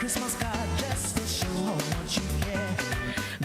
Christmas card just to show how much you care.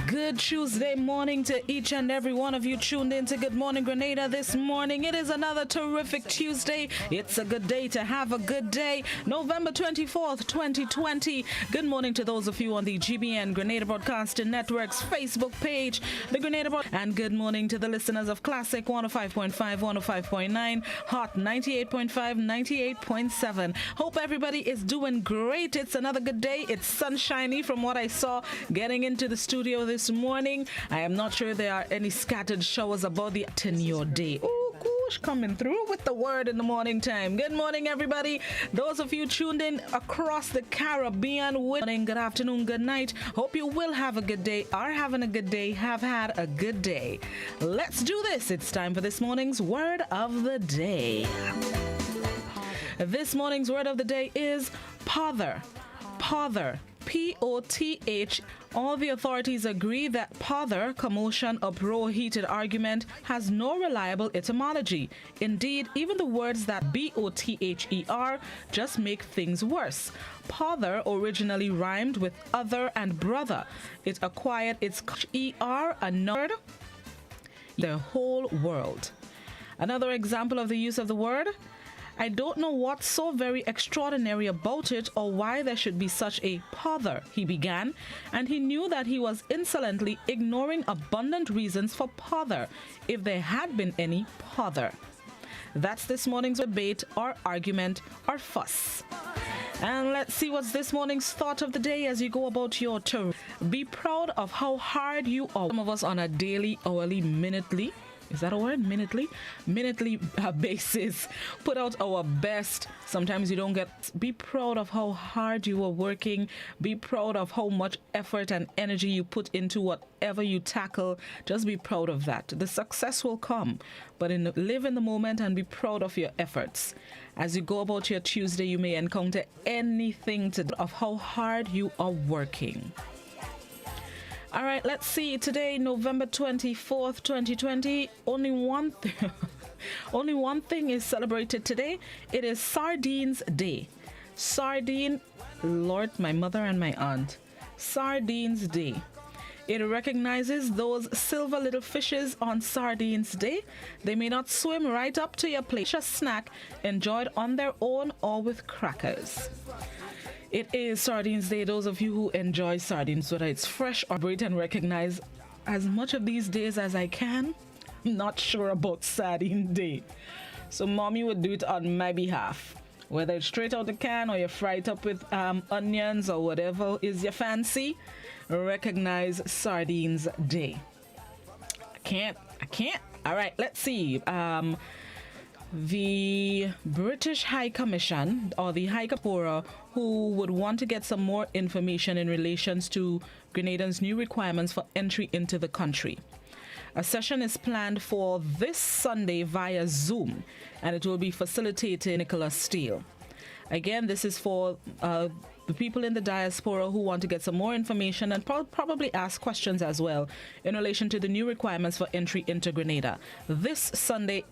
Good Tuesday morning to each and every one of you tuned in to Good Morning Grenada this morning. It is another terrific Tuesday. It's a good day to have a good day. November 24th, 2020. Good morning to those of you on the GBN Grenada Broadcasting Network's Facebook page, the Grenada and good morning to the listeners of Classic 105.5, 105.9, Hot 98.5, 98.7. Hope everybody is doing great. It's another good day. It's sunshiny from what I saw getting into the studio this morning. I am not sure there are any scattered showers about the in your day. Ooh, gosh, coming through with the word in the morning time. Good morning, everybody. Those of you tuned in across the Caribbean, good morning, good afternoon, good night. Hope you will have a good day, are having a good day, have had a good day. Let's do this. It's time for this morning's word of the day. This morning's word of the day is pother. Pother. P-O-T-H. All the authorities agree that pother, commotion, uproar, heated argument, has no reliable etymology. Indeed, even the words that B-O-T-H-E-R just make things worse. Pother originally rhymed with other and brother. It acquired its E-R, another, the whole world. Another example of the use of the word: I don't know what's so very extraordinary about it or why there should be such a pother, he began, and he knew that he was insolently ignoring abundant reasons for pother, if there had been any pother. That's this morning's debate or argument or fuss. And let's see what's this morning's thought of the day as you go about your tour. Be proud of how hard you are. Some of us on a daily, hourly, minutely, is that a word? Minutely basis. Put out our best. Sometimes you don't get. Be proud of how hard you are working. Be proud of how much effort and energy you put into whatever you tackle. Just be proud of that. The success will come, but live in the moment and be proud of your efforts. As you go about your Tuesday, you may encounter anything of how hard you are working. All right, let's see. Today, November 24th, 2020, only one thing is celebrated today. It is Sardines Day. Sardine, Lord, my mother and my aunt. Sardines Day. It recognizes those silver little fishes on Sardines Day. They may not swim right up to your plate. A snack enjoyed on their own or with crackers. It is Sardines Day. Those of you who enjoy sardines, whether it's fresh or great, and recognize as much of these days as I can. I'm not sure about Sardine Day. So mommy would do it on my behalf. Whether it's straight out the can or you fry it up with onions or whatever is your fancy, recognize Sardines Day. I can't. All right, let's see. The British High Commission, or the High Commissioner, who would want to get some more information in relation to Grenada's new requirements for entry into the country. A session is planned for this Sunday via Zoom, and it will be facilitated by Nicholas Steele. Again, this is for the people in the diaspora who want to get some more information and probably ask questions as well in relation to the new requirements for entry into Grenada. This Sunday,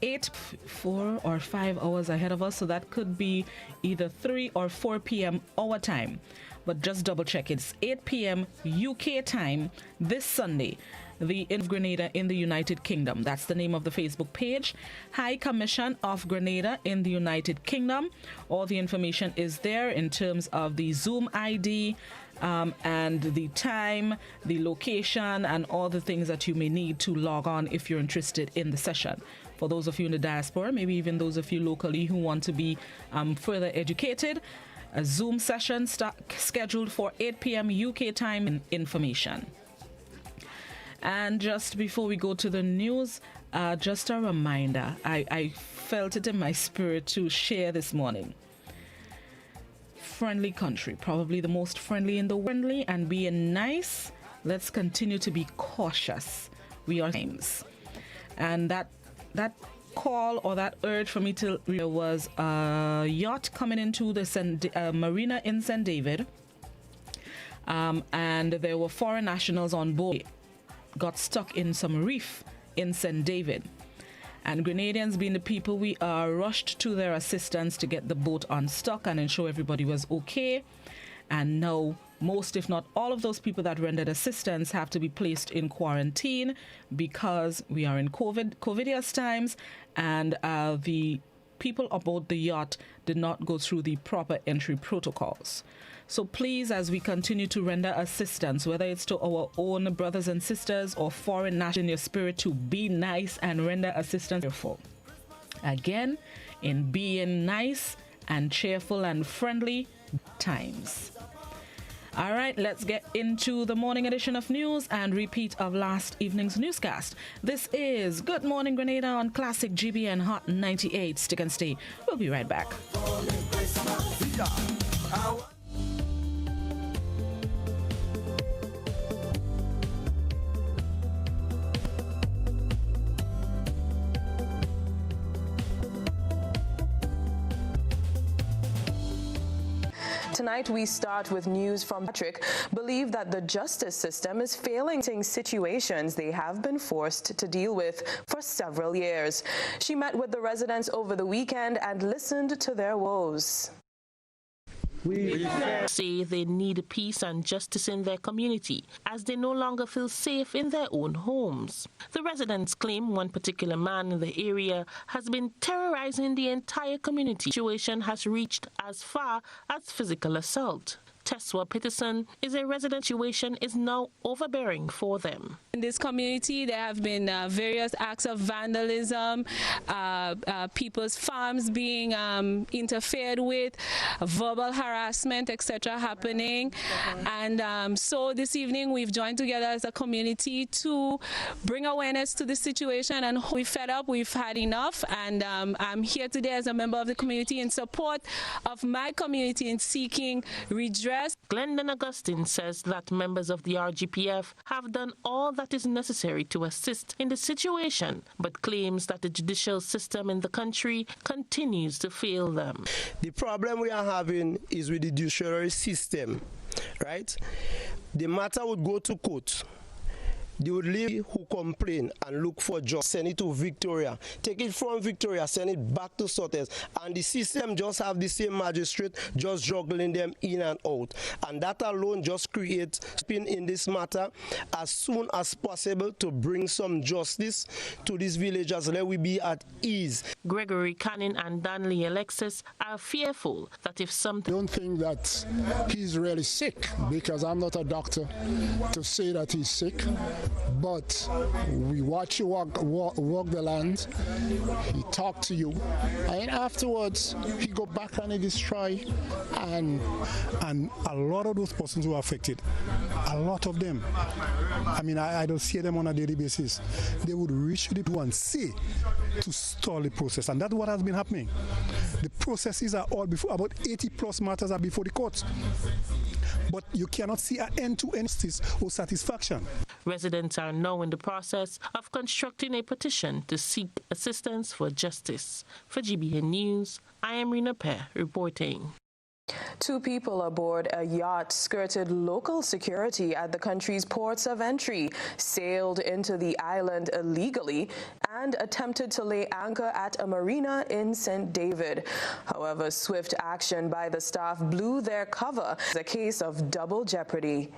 4 or 5 hours ahead of us, so that could be either 3 or 4 p.m. our time. But just double check. It's 8 p.m. UK time this Sunday. The in Grenada in the United Kingdom. That's the name of the Facebook page. High Commission of Grenada in the United Kingdom. All the information is there in terms of the Zoom ID and the time, the location, and all the things that you may need to log on if you're interested in the session. For those of you in the diaspora, maybe even those of you locally who want to be further educated, a Zoom session scheduled for 8 p.m. UK time and information. And just before we go to the news, just a reminder, I felt it in my spirit to share this morning. Friendly country, probably the most friendly in the world, and being nice. Let's continue to be cautious. We are times. And that call or that urge for me to there was a yacht coming into the marina in St. David, and there were foreign nationals on board. Got stuck in some reef in St. David. And Grenadians, being the people we are, rushed to their assistance to get the boat unstuck and ensure everybody was okay. And now most, if not all of those people that rendered assistance have to be placed in quarantine because we are in covidious times, and the people aboard the yacht did not go through the proper entry protocols. So please, as we continue to render assistance, whether it's to our own brothers and sisters or foreign nationals, in your spirit to be nice and render assistance cheerful. Again, in being nice and cheerful and friendly times. All right, let's get into the morning edition of news and repeat of last evening's newscast. This is Good Morning Grenada on Classic GBN Hot 98. Stick and stay. We'll be right back. Tonight, we start with news from Patrick. Believe that the justice system is failing in situations they have been forced to deal with for several years. She met with the residents over the weekend and listened to their woes. We say they need peace and justice in their community as they no longer feel safe in their own homes. The residents claim one particular man in the area has been terrorizing the entire community. The situation has reached as far as physical assault. Teswa Peterson is a resident. Situation is now overbearing for them. In this community, there have been various acts of vandalism, people's farms being interfered with, verbal harassment, etc. happening. And so this evening, we've joined together as a community to bring awareness to the situation. And we're fed up, we've had enough. And I'm here today as a member of the community in support of my community in seeking redress. Glendon Augustine says that members of the RGPF have done all that is necessary to assist in the situation, but claims that the judicial system in the country continues to fail them. The problem we are having is with the judiciary system, right? The matter would go to court. They would leave who complain and look for justice, send it to Victoria, take it from Victoria, send it back to Sotters, and the system just have the same magistrate just juggling them in and out. And that alone just creates spin in this matter as soon as possible to bring some justice to these villagers. Let we be at ease. Gregory Canning and Danley Alexis are fearful that if something... I don't think that he's really sick, because I'm not a doctor to say that he's sick. But we watch you walk the land, he talk to you, and afterwards he go back and he destroy. And a lot of those persons who are affected, a lot of them, I mean, I don't see them on a daily basis. They would reach the people and say to stall the process, and that's what has been happening. The processes are all before, about 80 plus matters are before the courts. But you cannot see an end-to-end justice or satisfaction. Residents are now in the process of constructing a petition to seek assistance for justice. For GBN News, I am Rena Pear reporting. 2 people aboard a yacht skirted local security at the country's ports of entry, sailed into the island illegally, and attempted to lay anchor at a marina in St. David. However, swift action by the staff blew their cover. It's a case of double jeopardy.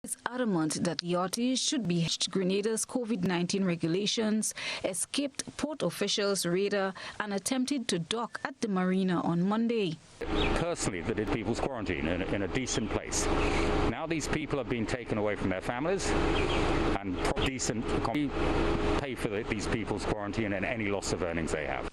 Is adamant that yachties should be Grenada's COVID-19 regulations, escaped port officials' radar and attempted to dock at the marina on Monday. Personally, that did people's quarantine in a decent place. Now these people have been taken away from their families, and decent pay for these people's quarantine and any loss of earnings they have.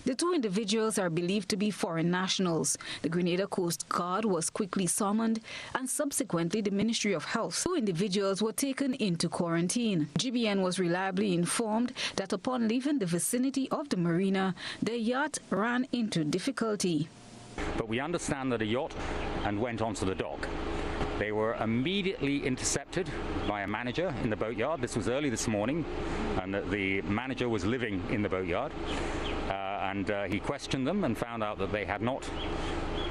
The 2 individuals are believed to be foreign nationals. The Grenada Coast Guard was quickly summoned, and subsequently the Ministry of Health. 2 individuals were taken into quarantine. GBN was reliably informed that upon leaving the vicinity of the marina, the yacht ran into difficulty. But we understand that a yacht and went onto the dock. They were immediately intercepted by a manager in the boatyard. This was early this morning, and the manager was living in the boatyard. And he questioned them and found out that they had not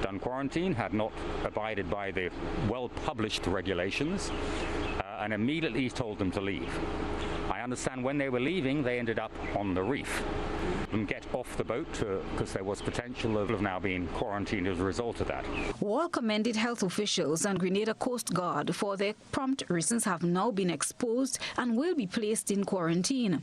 done quarantine, had not abided by the well-published regulations, and immediately told them to leave. I understand when they were leaving, they ended up on the reef. Them get off the boat because there was potential of now being quarantined as a result of that. Wall commended health officials and Grenada Coast Guard for their prompt reasons have now been exposed and will be placed in quarantine.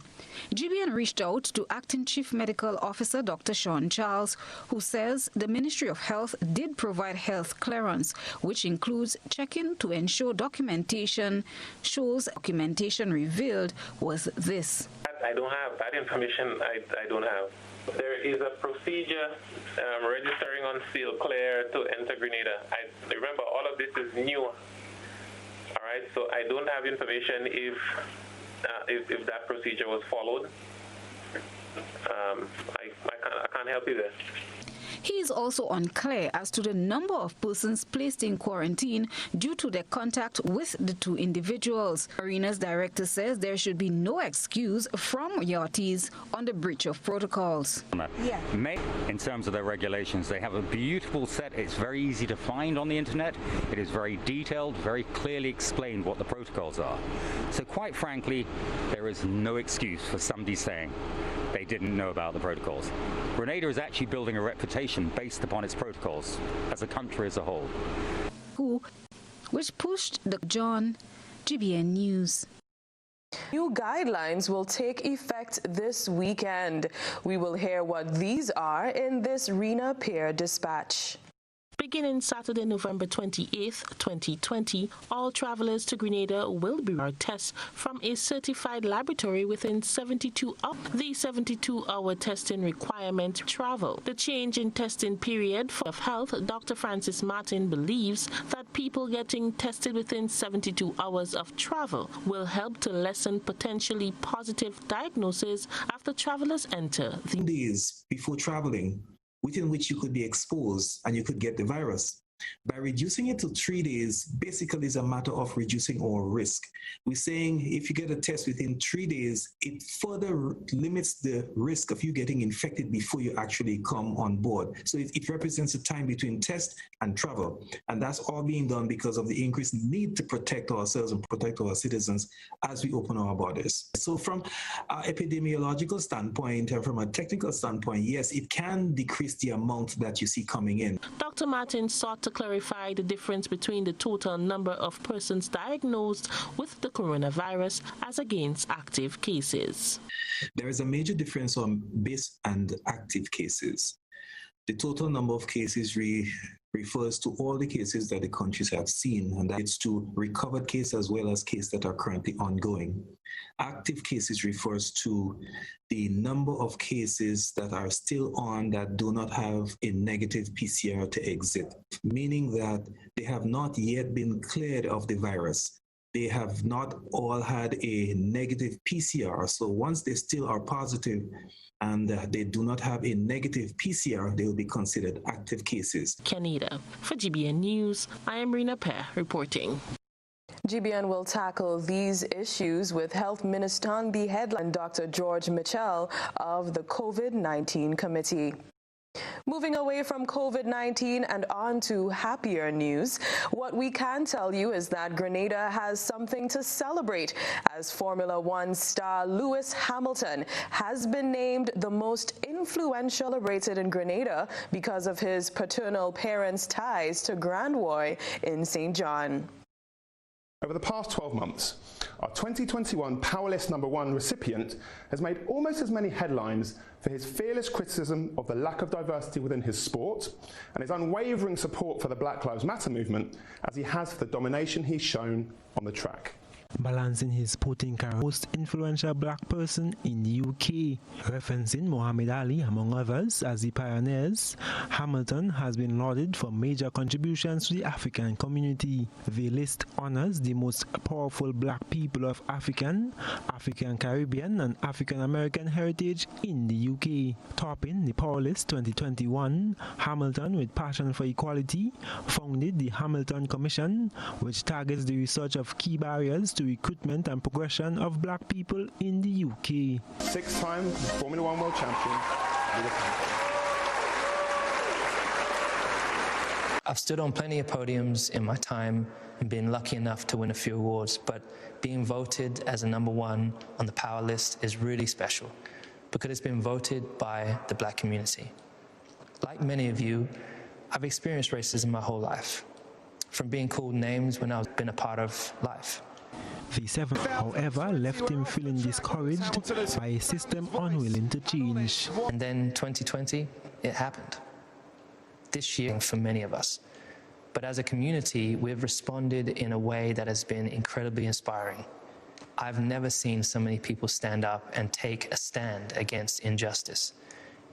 GBN reached out to Acting Chief Medical Officer Dr. Sean Charles, who says the Ministry of Health did provide health clearance, which includes checking to ensure documentation shows documentation revealed was this. I don't have that information. I don't have. There is a procedure registering on seal clear to enter Grenada. I remember all of this is new. All right, so I don't have information if that procedure was followed. I can't help you there. He is also unclear as to the number of persons placed in quarantine due to their contact with the two individuals. Marina's director says there should be no excuse from yachties on the breach of protocols. In terms of their regulations, they have a beautiful set. It's very easy to find on the internet. It is very detailed, very clearly explained what the protocols are. So quite frankly, there is no excuse for somebody saying they didn't know about the protocols. Grenada is actually building a reputation based upon its protocols as a country as a whole. Which pushed the John, GBN News. New guidelines will take effect this weekend. We will hear what these are in this RENA Peer Dispatch. Beginning Saturday, November 28th, 2020, all travelers to Grenada will be tests from a certified laboratory within 72 hours. The 72-hour testing requirement travel. The change in testing period for health, Dr. Francis Martin believes that people getting tested within 72 hours of travel will help to lessen potentially positive diagnoses after travelers enter. Days before traveling, within which you could be exposed and you could get the virus. By reducing it to 3 days, basically is a matter of reducing our risk. We're saying if you get a test within 3 days, it further limits the risk of you getting infected before you actually come on board. So it represents a time between test and travel. And that's all being done because of the increased need to protect ourselves and protect our citizens as we open our borders. So from an epidemiological standpoint and from a technical standpoint, yes, it can decrease the amount that you see coming in. Dr. Martin sought to clarify the difference between the total number of persons diagnosed with the coronavirus as against active cases. There is a major difference on base and active cases. The total number of cases refers to all the cases that the countries have seen, and that's to recovered cases as well as cases that are currently ongoing. Active cases refers to the number of cases that are still on that do not have a negative PCR to exit, meaning that they have not yet been cleared of the virus. They have not all had a negative PCR. So once they still are positive and they do not have a negative PCR, they will be considered active cases. Canada. For GBN News, I am Rena Pear reporting. GBN will tackle these issues with Health Minister on the headline, Dr. George Mitchell of the COVID-19 Committee. Moving away from COVID-19 and on to happier news, what we can tell you is that Grenada has something to celebrate as Formula One star Lewis Hamilton has been named the most influential celebrated in Grenada because of his paternal parents' ties to Grandvoy in St. John. Over the past 12 months, our 2021 Powerlist #1 recipient has made almost as many headlines for his fearless criticism of the lack of diversity within his sport and his unwavering support for the Black Lives Matter movement as he has for the domination he's shown on the track. Balancing his sporting career, most influential black person in the UK, referencing Muhammad Ali among others as the pioneers, Hamilton has been lauded for major contributions to the African community. The list honors the most powerful black people of African, Caribbean and African American heritage in the UK. Topping the Powerlist 2021, Hamilton, with passion for equality, founded the Hamilton Commission, which targets the research of key barriers to recruitment and progression of black people in the UK. 6-time Formula One world champion. I've stood on plenty of podiums in my time and been lucky enough to win a few awards, but being voted as a #1 on the power list is really special. because it's been voted by the black community. Like many of you, I've experienced racism my whole life, from being called names when I've been a part of life. The seventh, however, left him feeling discouraged by a system unwilling to change. And then 2020, it happened. This year for many of us. But as a community, we've responded in a way that has been incredibly inspiring. I've never seen so many people stand up and take a stand against injustice.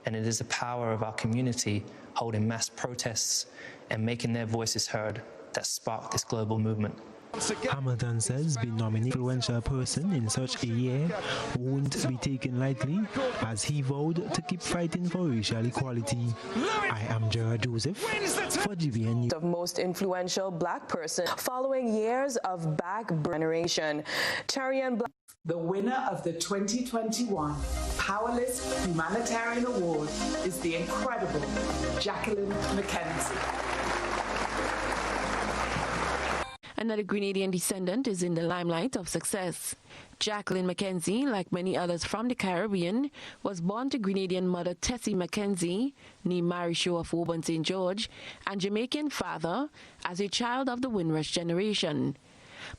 And it is the power of our community holding mass protests and making their voices heard that sparked this global movement. Hamilton says being nominated influential person in such a year won't be taken lightly, as he vowed to keep fighting for racial equality. I am Gerard Joseph for GBN News. Of most influential black person following years of back generation. Charian Black. The winner of the 2021 Powerless Humanitarian Award is the incredible Jacqueline Mackenzie. Another Grenadian descendant is in the limelight of success. Jacqueline Mackenzie, like many others from the Caribbean, was born to Grenadian mother Tessie Mackenzie, nee Mary Shaw of Auburn St. George, and Jamaican father as a child of the Windrush generation.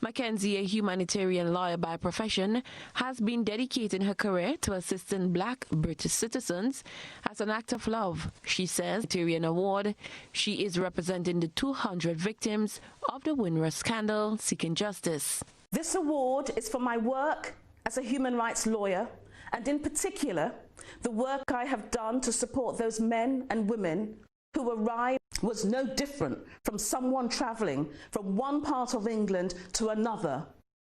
Mackenzie, a humanitarian lawyer by profession, has been dedicating her career to assisting black British citizens as an act of love. She says, Humanitarian Award, she is representing the 200 victims of the Windrush scandal seeking justice. This award is for my work as a human rights lawyer, and in particular, the work I have done to support those men and women who arrived was no different from someone travelling from one part of England to another.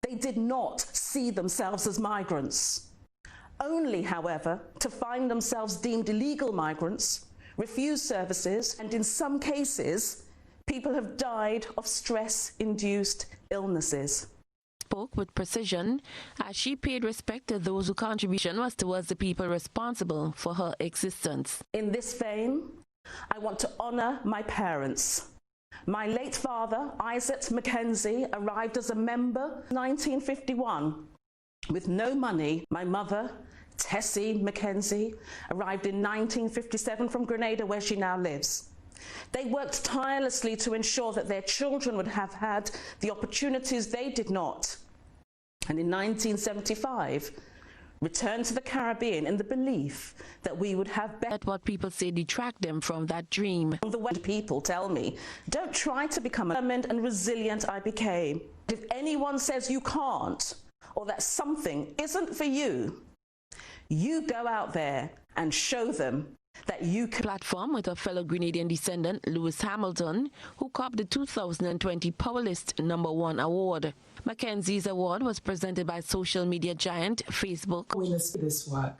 They did not see themselves as migrants. Only, however, to find themselves deemed illegal migrants, refused services, and in some cases, people have died of stress-induced illnesses. Spoke with precision as she paid respect to those whose contribution was towards the people responsible for her existence. In this vein, I want to honour my parents. My late father, Isaac Mackenzie, arrived as a member in 1951 with no money. My mother, Tessie Mackenzie, arrived in 1957 from Grenada, where she now lives. They worked tirelessly to ensure that their children would have had the opportunities they did not. And in 1975, returned to the Caribbean in the belief that we would have better. What people say detract them from that dream. The way people tell me, don't try to become determined and resilient I became. If anyone says you can't, or that something isn't for you, you go out there and show them that you can. Platform with a fellow Grenadian descendant, Lewis Hamilton, who copped the 2020 Powerlist #1 award. Mackenzie's award was presented by social media giant Facebook. Winners for this work.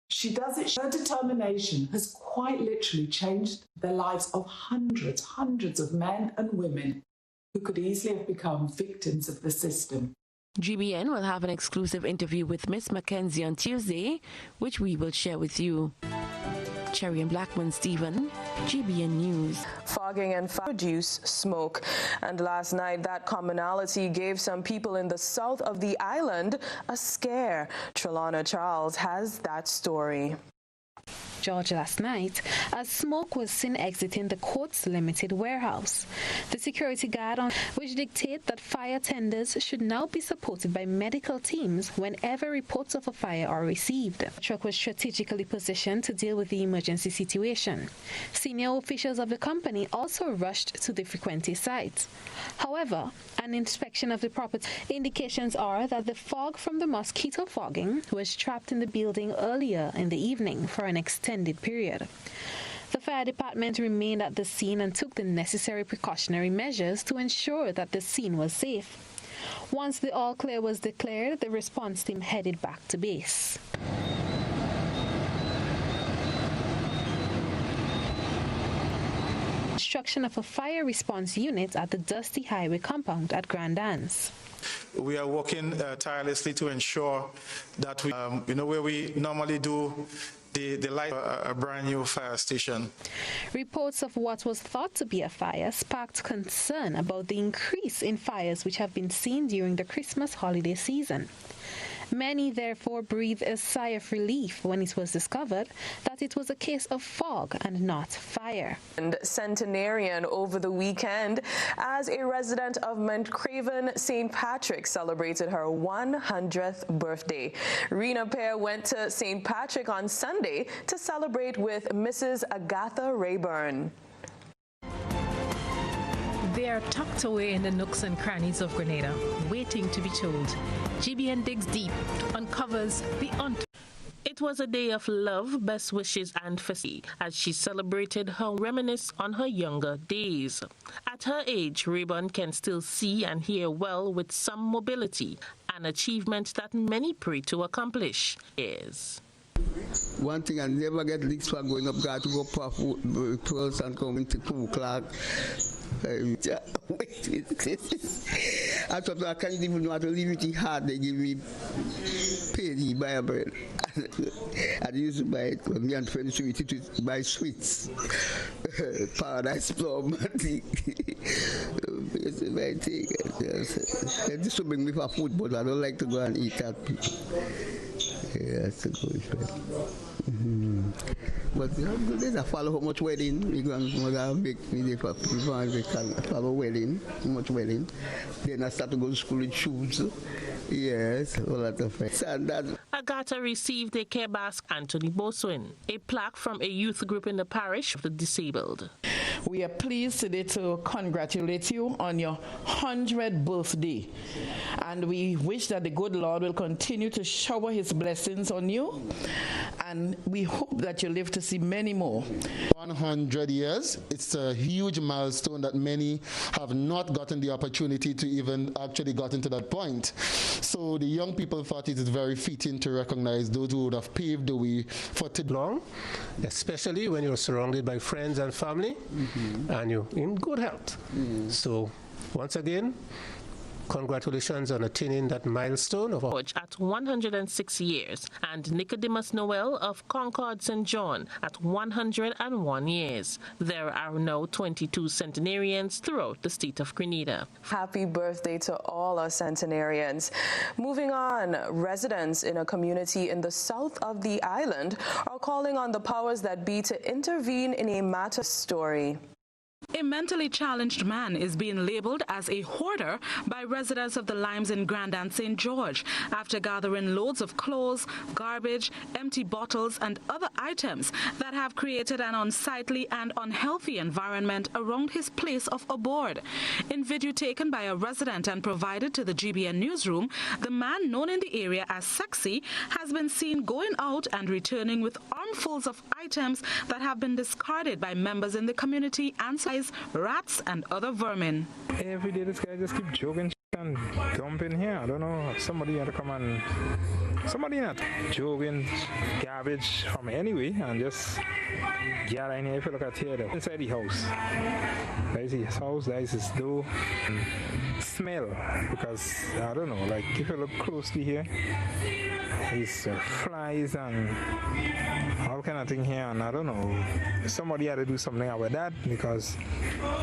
She does it. Her determination has quite literally changed the lives of hundreds of men and women who could easily have become victims of the system. GBN will have an exclusive interview with Miss Mackenzie on Tuesday, which we will share with you. Cherry and Blackman Stephen, GBN News. Fogging and produce smoke. And last night, that commonality gave some people in the south of the island a scare. Trelawna Charles has that story. Georgia last night as smoke was seen exiting the Courts Limited warehouse. The security guard which dictate that fire tenders should now be supported by medical teams whenever reports of a fire are received. The truck was strategically positioned to deal with the emergency situation. Senior officials of the company also rushed to the Frequency site. However, an inspection of the property indications are that the fog from the mosquito fogging was trapped in the building earlier in the evening for an extended period. The fire department remained at the scene and took the necessary precautionary measures to ensure that the scene was safe. Once the all clear was declared, the response team headed back to base. Construction of a fire response unit at the Dusty Highway compound at Grand Anse. We are working tirelessly to ensure that we, where we normally do the light a brand new fire station. Reports of what was thought to be a fire sparked concern about the increase in fires which have been seen during the Christmas holiday season. Many therefore breathed a sigh of relief when it was discovered that it was a case of fog and not fire. And centenarian over the weekend as a resident of Mount Craven, St. Patrick celebrated her 100th birthday. Rena Pear went to St. Patrick on Sunday to celebrate with Mrs. Agatha Rayburn. They are tucked away in the nooks and crannies of Grenada, waiting to be told. GBN digs deep, uncovers the untold. It was a day of love, best wishes and festivity as she celebrated her reminisce on her younger days. At her age, Rayburn can still see and hear well with some mobility, an achievement that many pray to accomplish. One thing, I never get leaks for going up, got to go puff pearls and come into 2 o'clock. I thought I can't even know how to leave it hard. They give me penny buy a bread. I used to buy it when me and friends used to buy sweets. Paradise plum. It's my thing. This will bring me for food, but I don't like to go and eat that. Yeah, that's a good friend. But there's a follow how much wedding. My grandmother make me for follow wedding, how much wedding. Then I start to go to school with shoes. Yes, a lot of friends. Agatha received a care basket, Anthony Boswin, a plaque from a youth group in the parish of the disabled. We are pleased today to congratulate you on your 100th birthday. And we wish that the good Lord will continue to shower his blessings on you. And we hope that you live to see many more. 100 years, it's a huge milestone that many have not gotten the opportunity to even actually got into that point. So the young people thought it is very fitting to recognize those who would have paved the way for today. Long, especially when you're surrounded by friends and family, and you're in good health. So once again, congratulations on attaining that milestone of at 106 years, and Nicodemus Noel of Concord St. John at 101 years. There are now 22 centenarians throughout the state of Grenada. Happy birthday to all our centenarians. Moving on, residents in a community in the south of the island are calling on the powers that be to intervene in a matter story. A mentally challenged man is being labeled as a hoarder by residents of the Limes in Grand and St. George after gathering loads of clothes, garbage, empty bottles and other items that have created an unsightly and unhealthy environment around his place of abode. In video taken by a resident and provided to the GBN newsroom, the man known in the area as Sexy has been seen going out and returning with armfuls of items that have been discarded by members in the community and rats and other vermin. Every day this guy just keep joking and dumping here. I don't know, somebody had to come and somebody not joking garbage from anyway and just get in here. If you look at here, though, inside the house, that is his house, that is his door. Smell, because I don't know, like if you look closely here, there's flies and all kind of thing here, and I don't know, somebody had to do something about that because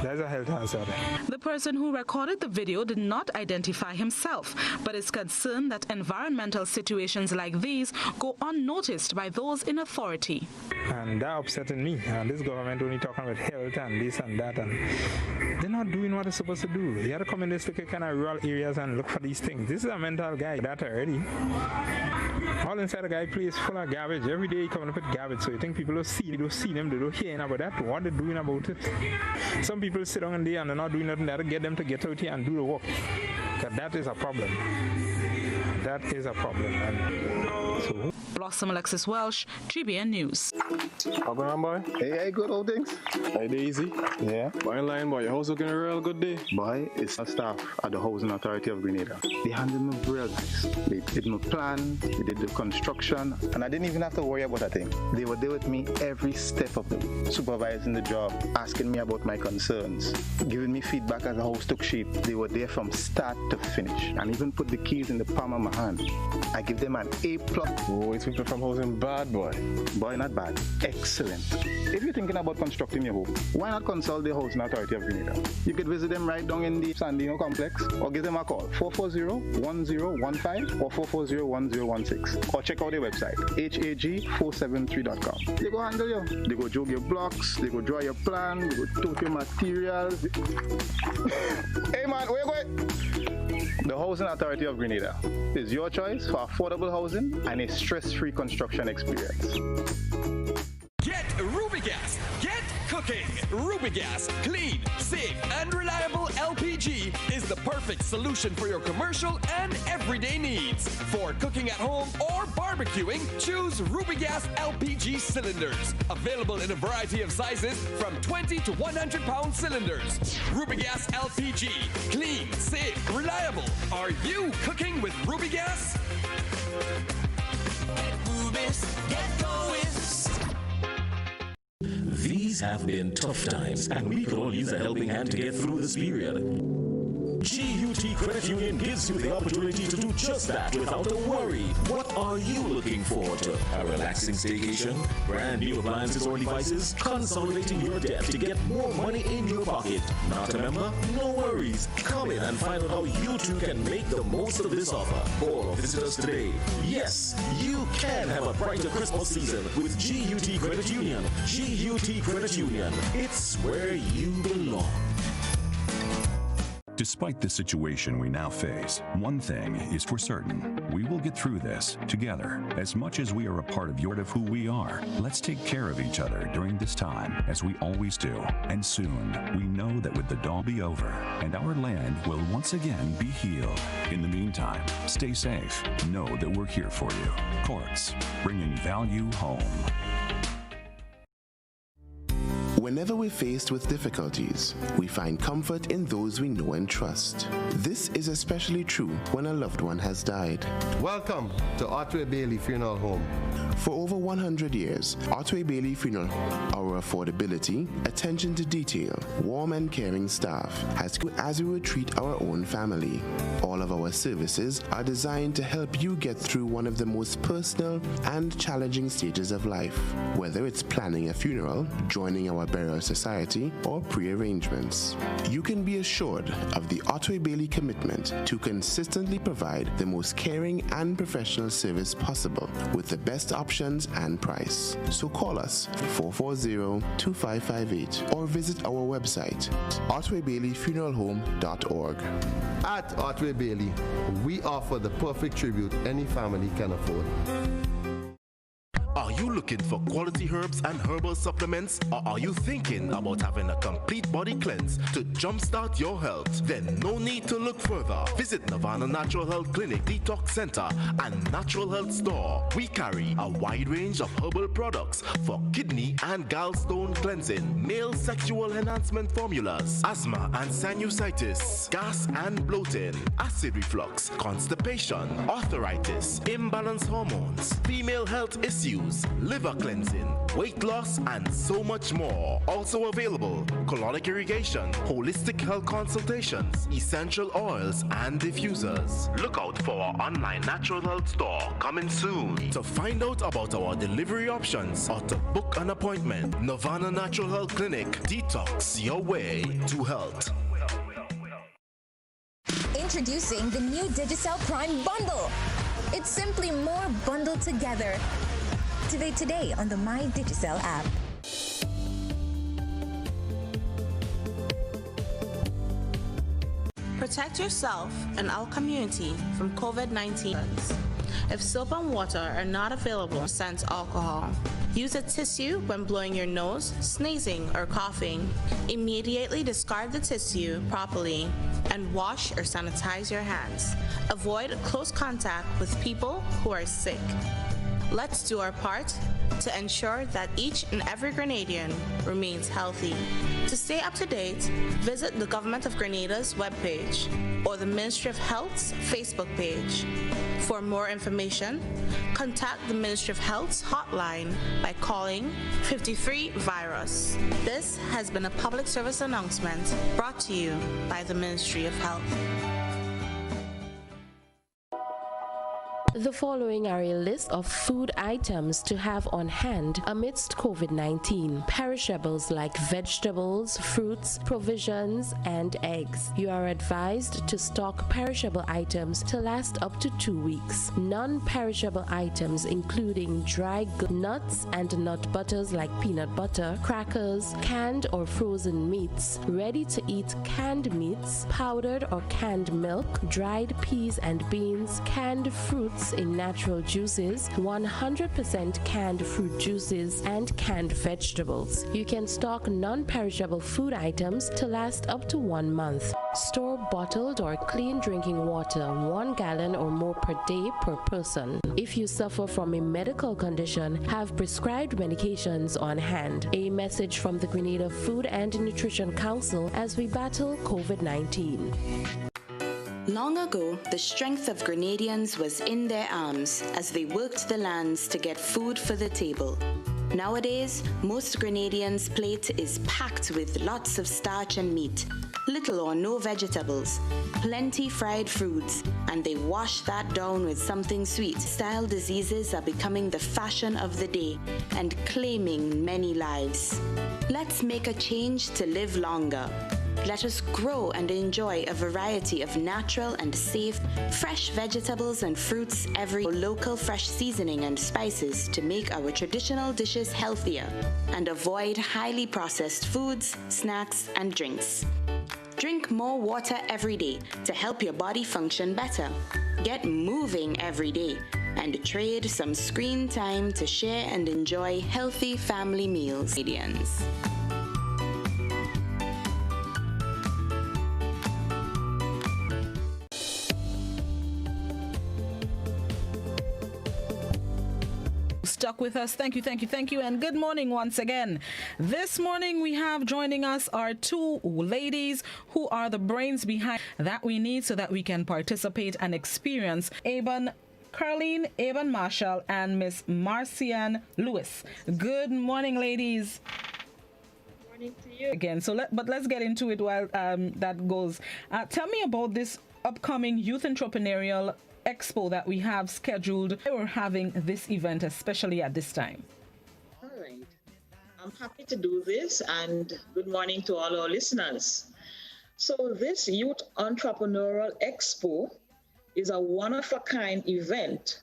there's a health hazard. The person who recorded the video did not identify himself, but is concerned that environmental situations like these go unnoticed by those in authority. And that upsetting me, and this government only talking about health and this and that, and they're not doing what they're supposed to do. They have to come in this kind of rural areas and look for these things. This is a mental guy, that already. All inside the guy place full of garbage. Every day he coming up with garbage. So you think people don't see them, they don't hear about that. What they're doing about it? Some people sit down and they're not doing nothing. They have to get them to get out here and do the work. Because that is a problem. That is a problem. And so Blossom Alexis-Welsh, GBN News. How going on, boy? Hey, good old things. Hey, Daisy. Yeah. Boy, in line, boy. Your house looking a real good day. Boy, it's a staff at the Housing Authority of Grenada. They handled me real nice. They did my plan, they did the construction, and I didn't even have to worry about a thing. They were there with me every step of the way, supervising the job, asking me about my concerns, giving me feedback as the house took shape. They were there from start to finish, and even put the keys in the palm of my hand. I give them an A+. Oh, it's people from housing bad, boy. Boy, not bad. Excellent. If you're thinking about constructing your home, why not consult the Housing Authority of Grenada? You could visit them right down in the Sandino complex or give them a call, 440-1015 or 440-1016. Or check out their website, hag473.com. They go handle you. They go jog your blocks, they go draw your plan, they go tote your materials. Hey man, where you going? The Housing Authority of Grenada is your choice for affordable housing and a stress-free construction experience. Get Rubigas. Get cooking. Rubigas, clean, safe, and reliable LPG is the perfect solution for your commercial and everyday needs. For cooking at home or barbecuing, choose Rubigas LPG cylinders. Available in a variety of sizes from 20 to 100 pound cylinders. Rubigas LPG, clean, safe, reliable. Are you cooking with Rubigas? Get Rubis, get going. These have been tough times, and we could all use a helping hand to get through this period. GUT Credit Union gives you the opportunity to do just that without a worry. What are you looking forward to? A relaxing staycation? Brand new appliances or devices? Consolidating your debt to get more money in your pocket? Not a member? No worries. Come in and find out how you too can make the most of this offer. Or visit us today. Yes, you can have a brighter Christmas season with GUT Credit Union. GUT Credit Union. It's where you belong. Despite the situation we now face, one thing is for certain. We will get through this together. As much as we are a part of who we are, let's take care of each other during this time, as we always do. And soon, we know that with the dawn be over, and our land will once again be healed. In the meantime, stay safe. Know that we're here for you. Courts, bringing value home. Whenever we're faced with difficulties, we find comfort in those we know and trust. This is especially true when a loved one has died. Welcome to Otway Bailey Funeral Home. For over 100 years, Otway Bailey Funeral, our affordability, attention to detail, warm and caring staff has as we would treat our own family. All of our services are designed to help you get through one of the most personal and challenging stages of life, whether it's planning a funeral, joining our burial society, or pre-arrangements. You can be assured of the Otway Bailey commitment to consistently provide the most caring and professional service possible with the best options and price. So call us 440-2558 or visit our website otwaybaileyfuneralhome.org. At Otway Bailey, we offer the perfect tribute any family can afford. Are you looking for quality herbs and herbal supplements, or are you thinking about having a complete body cleanse to jumpstart your health? Then no need to look further. Visit Nirvana Natural Health Clinic, Detox Center, and Natural Health Store. We carry a wide range of herbal products for kidney and gallstone cleansing, male sexual enhancement formulas, asthma and sinusitis, gas and bloating, acid reflux, constipation, arthritis, imbalanced hormones, female health issues, liver cleansing, weight loss, and so much more. Also available, colonic irrigation, holistic health consultations, essential oils, and diffusers. Look out for our online natural health store coming soon. To find out about our delivery options or to book an appointment, Nirvana Natural Health Clinic, detox your way to health. Introducing the new Digicel Prime Bundle. It's simply more bundled together. Activate today on the My Digicel app. Protect yourself and our community from COVID-19. If soap and water are not available, sense alcohol. Use a tissue when blowing your nose, sneezing, or coughing. Immediately discard the tissue properly and wash or sanitize your hands. Avoid close contact with people who are sick. Let's do our part to ensure that each and every Grenadian remains healthy. To stay up to date, visit the Government of Grenada's webpage or the Ministry of Health's Facebook page. For more information, contact the Ministry of Health's hotline by calling 53-VIRUS. This has been a public service announcement brought to you by the Ministry of Health. The following are a list of food items to have on hand amidst COVID-19. Perishables like vegetables, fruits, provisions, and eggs. You are advised to stock perishable items to last up to 2 weeks. Non-perishable items including dry nuts and nut butters like peanut butter, crackers, canned or frozen meats, ready-to-eat canned meats, powdered or canned milk, dried peas and beans, canned fruits in natural juices, 100% canned fruit juices, and canned vegetables. You can stock non-perishable food items to last up to 1 month. Store bottled or clean drinking water, 1 gallon or more per day per person. If you suffer from a medical condition, have prescribed medications on hand. A message from the Grenada Food and Nutrition Council as we battle COVID-19. Long ago, the strength of Grenadians was in their arms as they worked the lands to get food for the table. Nowadays, most Grenadians' plate is packed with lots of starch and meat, little or no vegetables, plenty fried foods, and they wash that down with something sweet. Style diseases are becoming the fashion of the day and claiming many lives. Let's make a change to live longer. Let us grow and enjoy a variety of natural and safe, fresh vegetables and fruits every local fresh seasoning and spices to make our traditional dishes healthier and avoid highly processed foods, snacks, and drinks. Drink more water every day to help your body function better. Get moving every day and trade some screen time to share and enjoy healthy family meals. Canadians. Stuck with us. Thank you, and good morning once again. This morning we have joining us our 2 ladies who are the brains behind that we need so that we can participate and experience Caroline Aben Marshall and Miss Marcianne Lewis. Good morning, ladies. Good morning to you. Again, but let's get into it while that goes. Tell me about this upcoming Youth Entrepreneurial Expo that we have scheduled. We're having this event, especially at this time. All right. I'm happy to do this, and good morning to all our listeners. So this Youth Entrepreneurial Expo is a one-of-a-kind event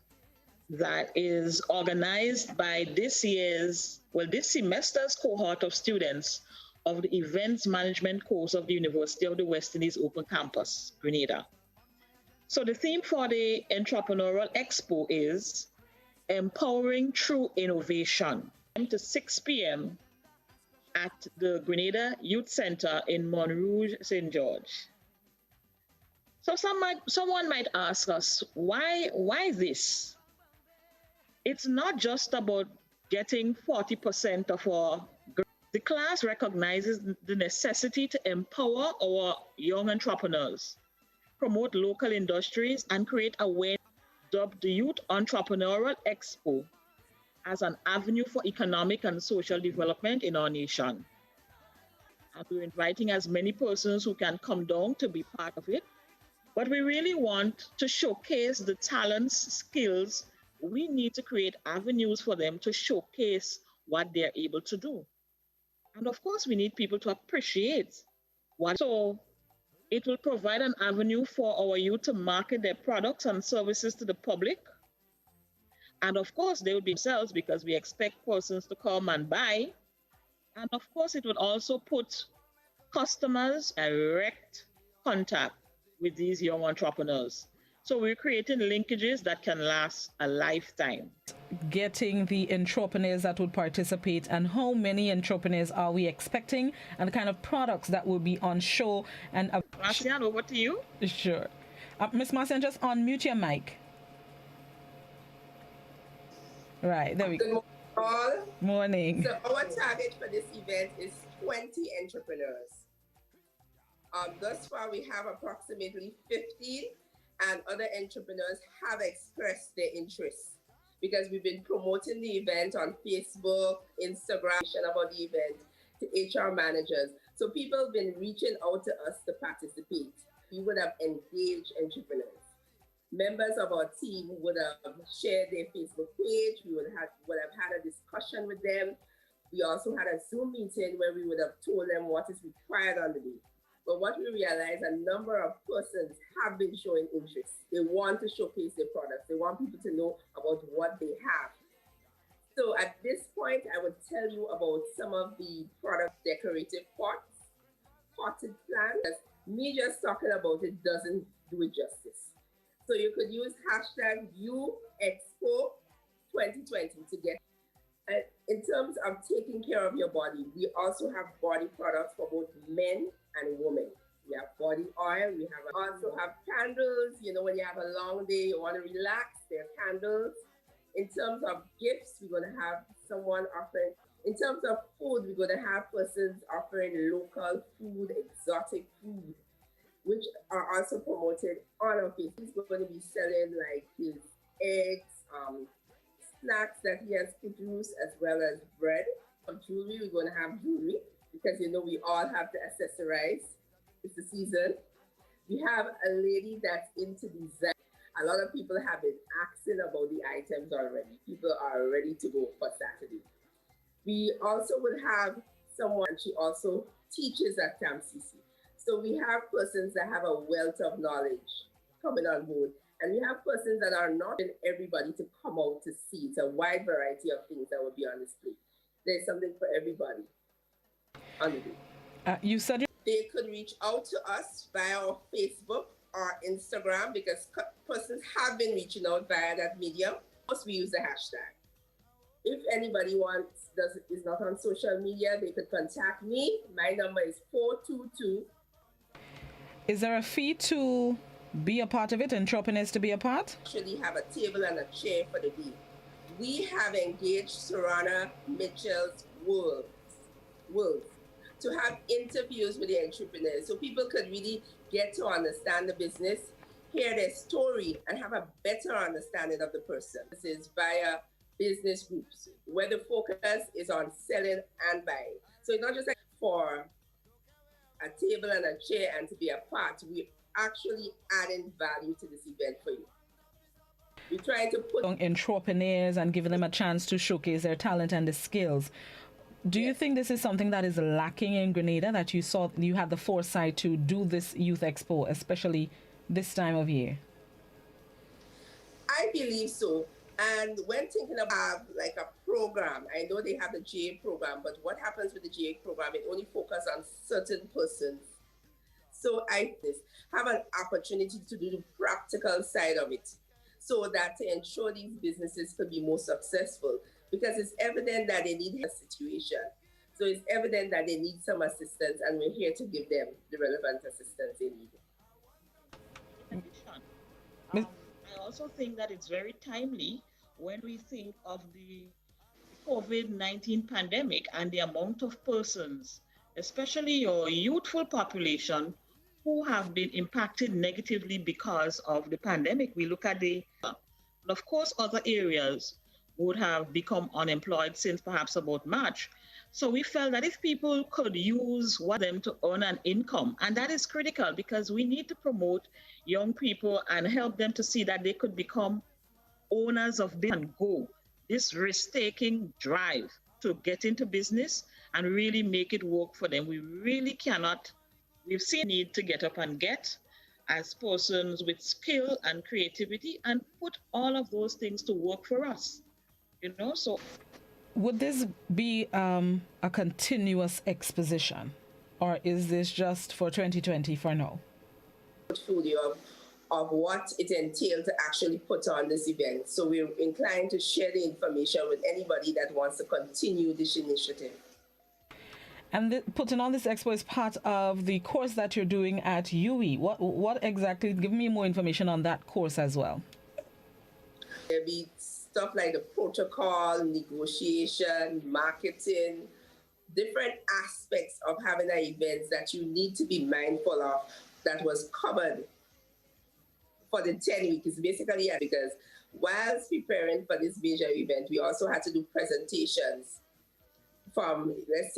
that is organized by this semester's cohort of students of the Events Management course of the University of the West Indies Open Campus, Grenada. So the theme for the Entrepreneurial Expo is Empowering Through Innovation, to 6 p.m. at the Grenada Youth Center in Montrouge, St. George. So someone might ask us, why this? It's not just about getting 40% of our. The class recognizes the necessity to empower our young entrepreneurs, promote local industries, and create awareness. Dubbed the Youth Entrepreneurial Expo as an avenue for economic and social development in our nation. And we're inviting as many persons who can come down to be part of it. But we really want to showcase the talents, skills. We need to create avenues for them to showcase what they're able to do. And of course, we need people to appreciate what. So it will provide an avenue for our youth to market their products and services to the public. And of course, they will be themselves because we expect persons to come and buy. And of course, it would also put customers in direct contact with these young entrepreneurs. So we're creating linkages that can last a lifetime. Getting the entrepreneurs that would participate, and how many entrepreneurs are we expecting, and the kind of products that will be on show. And Marcianne, over to you. Sure. Miss Marcianne, just unmute your mic. Right, there we go. Good morning, all. Morning. So our target for this event is 20 entrepreneurs. Thus far, we have approximately 15, and other entrepreneurs have expressed their interest because we've been promoting the event on Facebook, Instagram, about the event to HR managers. So people have been reaching out to us to participate. We would have engaged entrepreneurs. Members of our team would have shared their Facebook page. We would have had a discussion with them. We also had a Zoom meeting where we would have told them what is required on the day. But what we realized, a number of persons have been showing interest. They want to showcase their products. They want people to know about what they have. So at this point, I would tell you about some of the product decorative pots, potted plants. Me just talking about it doesn't do it justice. So you could use hashtag UExpo2020 to get. In terms of taking care of your body, we also have body products for both men and women. We have body oil. We also have candles. You know, when you have a long day, you want to relax, there are candles. In terms of gifts, we're going to have someone offering. In terms of food, we're going to have persons offering local food, exotic food, which are also promoted on our page. He's going to be selling like his eggs, snacks that he has produced, as well as bread. For jewelry, we're going to have jewelry because, you know, we all have to accessorize. It's the season. We have a lady that's into design. A lot of people have been asking about the items already. People are ready to go for Saturday. We also would have someone, she also teaches at Camp CC. So we have persons that have a wealth of knowledge coming on board. And we have persons that are not in everybody to come out to see. It's a wide variety of things that will be on display. There's something for everybody on the day. You said they could reach out to us via our Facebook or Instagram because persons have been reaching out via that medium. Plus, we use the hashtag. If anybody is not on social media, they could contact me. My number is 422. Is there a fee to be a part of it, entrepreneurs to be a part? Actually have a table and a chair for the day. We have engaged Serrana Mitchell's Wolves to have interviews with the entrepreneurs so people could really get to understand the business, hear their story, and have a better understanding of the person. This is via business groups where the focus is on selling and buying. So it's not just like for a table and a chair and to be a part. We're actually adding value to this event for you. We're trying to put entrepreneurs and giving them a chance to showcase their talent and the skills. Do you think this is something that is lacking in Grenada, that you had the foresight to do this youth expo, especially this time of year? I believe so. And when thinking about like a program, I know they have the GA program, but what happens with the GA program, it only focuses on certain persons. So I have an opportunity to do the practical side of it so that to ensure these businesses could be more successful, because it's evident that they need a situation. So it's evident that they need some assistance, and we're here to give them the relevant assistance they need. I also think that it's very timely when we think of the COVID-19 pandemic and the amount of persons, especially your youthful population, who have been impacted negatively because of the pandemic. We look at of course, other areas would have become unemployed since perhaps about March. So we felt that if people could use them to earn an income, and that is critical because we need to promote young people and help them to see that they could become owners of business and go. This risk-taking drive to get into business and really make it work for them. We really cannot. We've seen the need to get up and get as persons with skill and creativity and put all of those things to work for us. You know, so would this be a continuous exposition, or is this just for 2020 for now? Portfolio of what it entails to actually put on this event. So we're inclined to share the information with anybody that wants to continue this initiative. And putting on this expo is part of the course that you're doing at UE. What exactly? Give me more information on that course as well. There'll be stuff like the protocol, negotiation, marketing, different aspects of having an event that you need to be mindful of that was covered for the 10 weeks. Basically, because whilst preparing for this major event, we also had to do presentations from, let's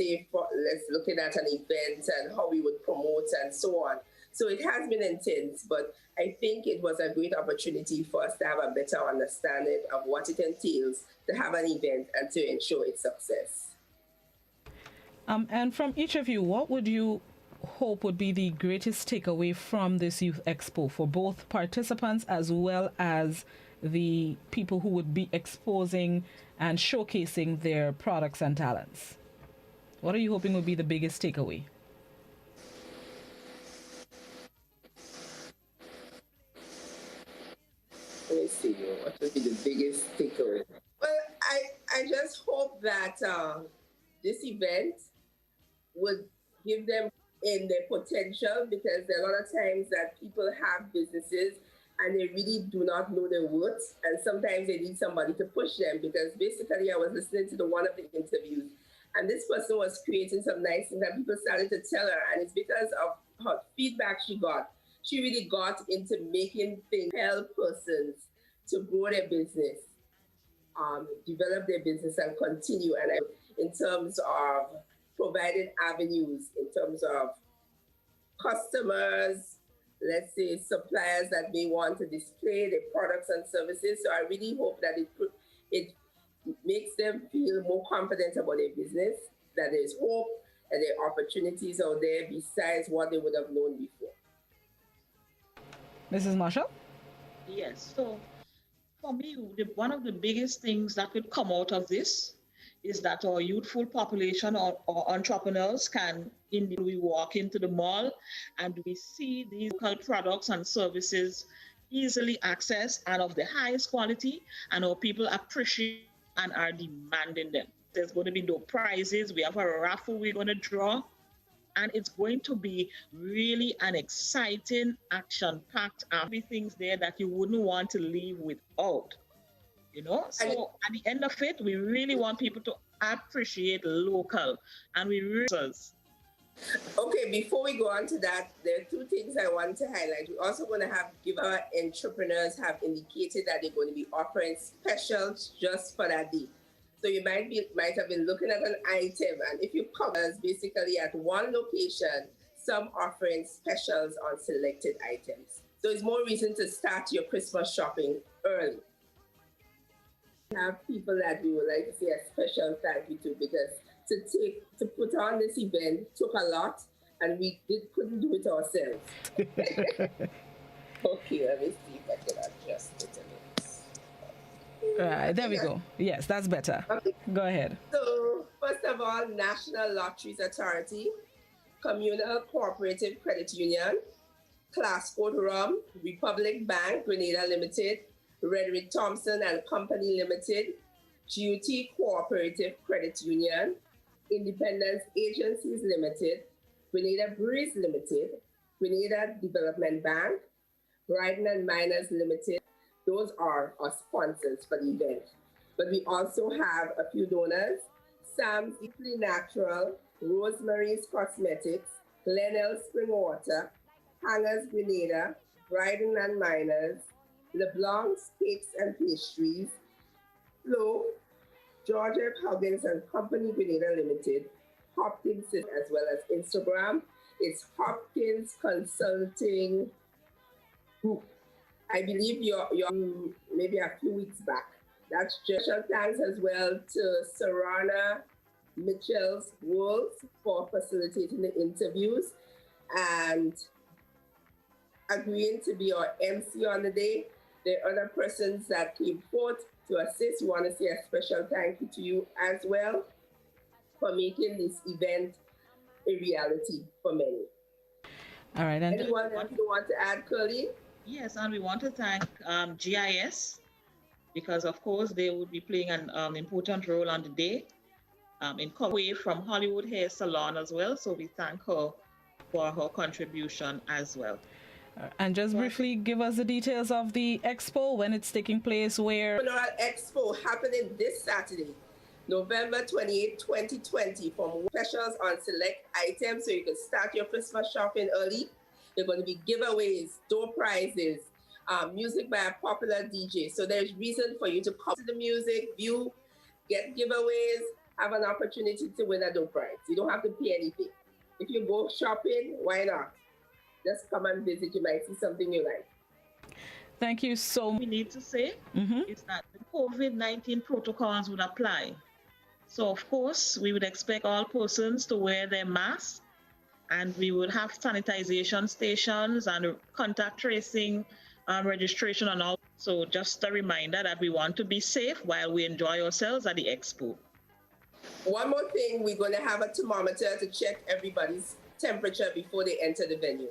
looking at an event and how we would promote and so on. So it has been intense, but I think it was a great opportunity for us to have a better understanding of what it entails to have an event and to ensure its success. And from each of you, what would you hope would be the greatest takeaway from this Youth Expo for both participants as well as the people who would be exposing and showcasing their products and talents? What are you hoping would be the biggest takeaway? Let me see what would be the biggest takeaway. Well, I just hope that this event would give them in their potential, because there are a lot of times that people have businesses and they really do not know their worth, and sometimes they need somebody to push them. Because basically I was listening to one of the interviews, and this person was creating some nice things and people started to tell her, and it's because of her feedback she got. She really got into making things help persons to grow their business, develop their business and continue. And in terms of providing avenues, in terms of customers, let's say suppliers that may want to display their products and services. So I really hope that it makes them feel more confident about their business, that there's hope and there are opportunities out there besides what they would have known before. Mrs. Marshall? Yes, so for me, one of the biggest things that could come out of this is that our youthful population or entrepreneurs can, indeed, we walk into the mall and we see these local products and services easily accessed and of the highest quality, and our people appreciate and are demanding them. There's going to be no prizes. We have a raffle we're going to draw, and it's going to be really an exciting, action-packed, things there that you wouldn't want to leave without. So at the end of it, we really want people to appreciate local, and we really. Okay, before we go on to that, there are two things I want to highlight. We're also going to give our entrepreneurs have indicated that they're going to be offering specials just for that day. So you might have been looking at an item, and if you come, basically at one location, some offering specials on selected items. So it's more reason to start your Christmas shopping early. We have people that we would like to say a special thank you to, because to put on this event took a lot, and we couldn't do it ourselves. Okay, let me see if I can adjust it a bit. Right, there we go. Yes, that's better. Okay. Go ahead. So, first of all, National Lotteries Authority, Communal Cooperative Credit Union, Class Code Rum, Republic Bank, Grenada Limited, Rederick Thompson and Company Limited, GUT Cooperative Credit Union, Independence Agencies Limited, Grenada Breeze Limited, Grenada Development Bank, Riding and Miners Limited. Those are our sponsors for the event. But we also have a few donors: Sam's Deeply Natural, Rosemary's Cosmetics, Glenelg Spring Water, Hangers Grenada, Riding and Miners, LeBlanc's Cakes and Pastries, Flo, George F. Huggins and Company Grenada Limited, Hopkins, as well as Instagram. It's Hopkins Consulting Group. I believe you're maybe a few weeks back. That's just special thanks as well to Sarana Mitchell's Wolves for facilitating the interviews and agreeing to be our MC on the day. There are other persons that came forth to assist. We want to say a special thank you to you as well for making this event a reality for many. All right. And anyone else you want to add, Curly? Yes, and we want to thank GIS, because of course they would be playing an important role on the day in away from Hollywood Hair Salon as well. So we thank her for her contribution as well. And just briefly give us the details of the expo, when it's taking place, where. Entrepreneurial Expo happening this Saturday, November 28, 2020, from specials on select items, so you can start your Christmas shopping early. There are going to be giveaways, door prizes, music by a popular DJ. So there's reason for you to come to the music, view, get giveaways, have an opportunity to win a door prize. You don't have to pay anything. If you go shopping, why not? Just come and visit. You might see something you like. Thank you so much. We need to say is that the COVID-19 protocols would apply. So, of course, we would expect all persons to wear their masks, and we would have sanitization stations and contact tracing registration and all. So just a reminder that we want to be safe while we enjoy ourselves at the expo. One more thing, we're going to have a thermometer to check everybody's temperature before they enter the venue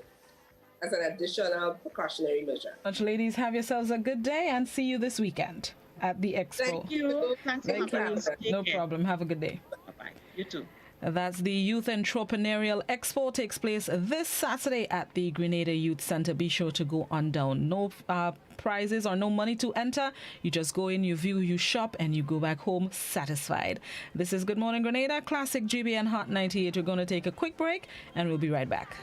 as an additional precautionary measure. Ladies, have yourselves a good day and see you this weekend at the expo. Thank you. Thanks for having us. No problem. Have a good day. Bye-bye. You too. That's the Youth Entrepreneurial Expo, takes place this Saturday at the Grenada Youth Center. Be sure to go on down. No prizes or no money to enter. You just go in, you view, you shop, and you go back home satisfied. This is Good Morning Grenada, Classic GBN Hot 98. We're going to take a quick break, and we'll be right back.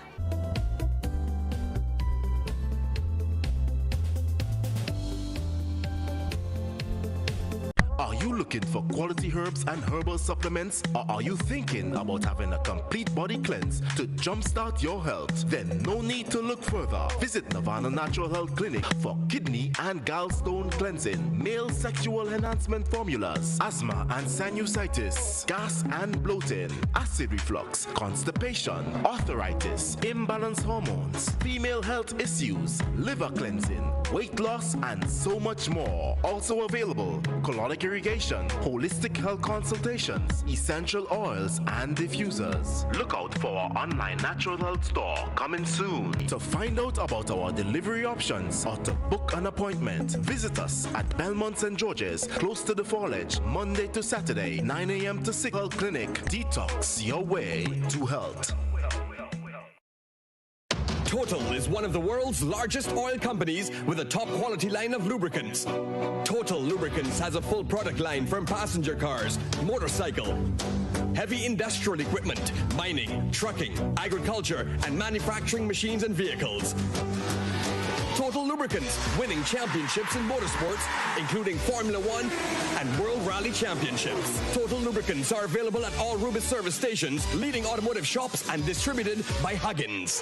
Are you looking for quality herbs and herbal supplements? Or are you thinking about having a complete body cleanse to jumpstart your health? Then no need to look further. Visit Nirvana Natural Health Clinic for kidney and gallstone cleansing, male sexual enhancement formulas, asthma and sinusitis, gas and bloating, acid reflux, constipation, arthritis, imbalanced hormones, female health issues, liver cleansing, weight loss, and so much more. Also available, colonic irrigation, holistic health consultations, essential oils, and diffusers. Look out for our online natural health store coming soon. To find out about our delivery options or to book an appointment, visit us at Belmont St. George's, close to the Fallage, Monday to Saturday, 9 a.m. to 6 Health Clinic. Detox your way to health. Total is one of the world's largest oil companies with a top quality line of lubricants. Total Lubricants has a full product line from passenger cars, motorcycle, heavy industrial equipment, mining, trucking, agriculture, and manufacturing machines and vehicles. Total Lubricants, winning championships in motorsports, including Formula One and World Rally Championships. Total Lubricants are available at all Rubis service stations, leading automotive shops, and distributed by Huggins.